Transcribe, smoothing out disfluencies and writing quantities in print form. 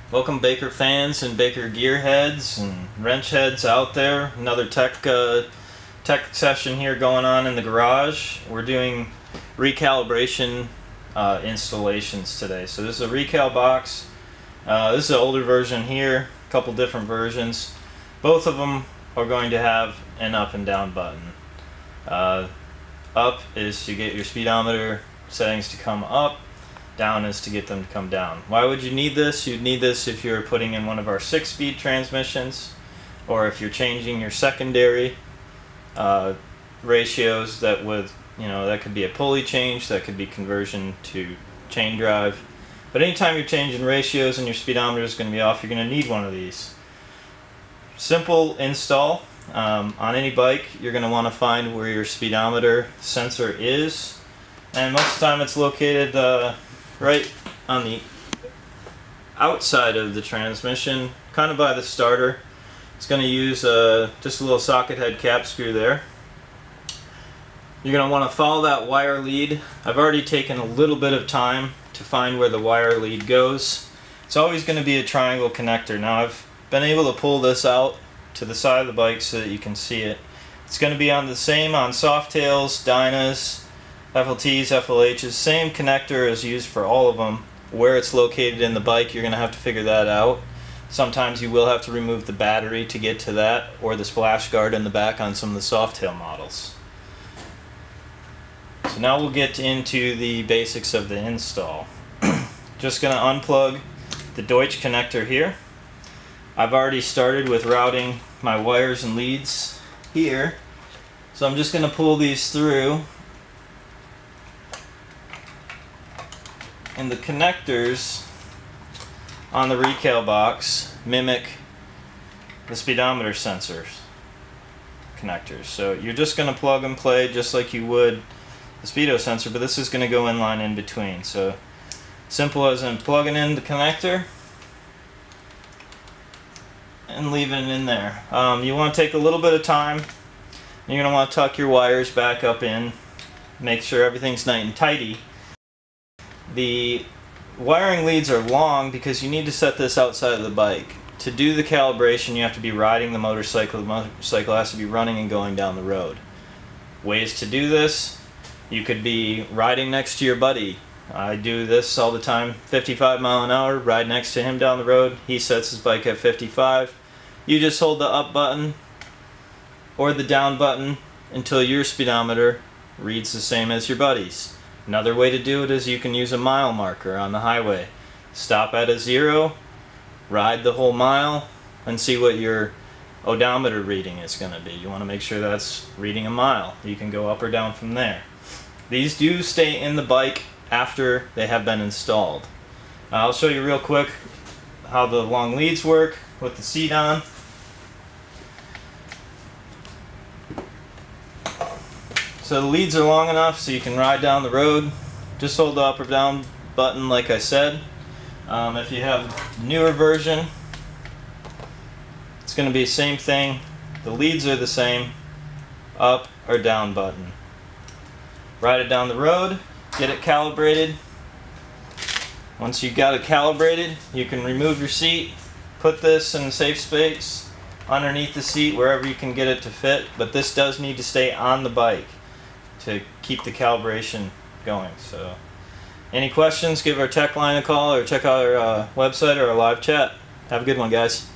Welcome Baker fans and Baker Gearheads and wrench heads out there. Another tech session here going on in the garage. We're doing recalibration installations today. So this is a Recal box. This is an older version here, a couple different versions. Both of them are going to have an up and down button. Up is to get your speedometer settings to come up. Down is to get them to come down. Why would you need this? You'd need this if you're putting in one of our 6-speed transmissions, or if you're changing your secondary ratios. That could be a pulley change, that could be conversion to chain drive. But anytime you're changing ratios and your speedometer is going to be off, you're going to need one of these. Simple install. On any bike, you're going to want to find where your speedometer sensor is, and most of the time it's located right on the outside of the transmission, kind of by the starter. It's going to use just a little socket head cap screw there. You're going to want to follow that wire lead. I've already taken a little bit of time to find where the wire lead goes. It's always going to be a triangle connector. Now I've been able to pull this out to the side of the bike so that you can see it. It's going to be on the same on Softails, Dynas, FLTs, FLHs, same connector is used for all of them. Where it's located in the bike, you're going to have to figure that out. Sometimes you will have to remove the battery to get to that, or the splash guard in the back on some of the Softail models. So now we'll get into the basics of the install. Just going to unplug the Deutsch connector here. I've already started with routing my wires and leads here. So I'm just going to pull these through. And the connectors on the Recal box mimic the speedometer sensors connectors. So you're just going to plug and play just like you would the speedo sensor, but this is going to go in line in between. So simple as in plugging in the connector and leaving it in there. You want to take a little bit of time. You're going to want to tuck your wires back up in, make sure everything's nice and tidy. The wiring leads are long because you need to set this outside of the bike. To do the calibration, you have to be riding the motorcycle. The motorcycle has to be running and going down the road. Ways to do this: you could be riding next to your buddy. I do this all the time. 55 mile an hour, ride next to him down the road. He sets his bike at 55. You just hold the up button or the down button until your speedometer reads the same as your buddy's. Another way to do it is you can use a mile marker on the highway. Stop at a 0, ride the whole mile, and see what your odometer reading is going to be. You want to make sure that's reading a mile. You can go up or down from there. These do stay in the bike after they have been installed. I'll show you real quick how the long leads work with the seat on. So the leads are long enough so you can ride down the road. Just hold the up or down button like I said. If you have a newer version, it's going to be the same thing. The leads are the same, up or down button. Ride it down the road, get it calibrated. Once you've got it calibrated, you can remove your seat, put this in a safe space underneath the seat wherever you can get it to fit, but this does need to stay on the bike to keep the calibration going. So any questions, give our tech line a call or check out our website or our live chat. Have a good one, guys.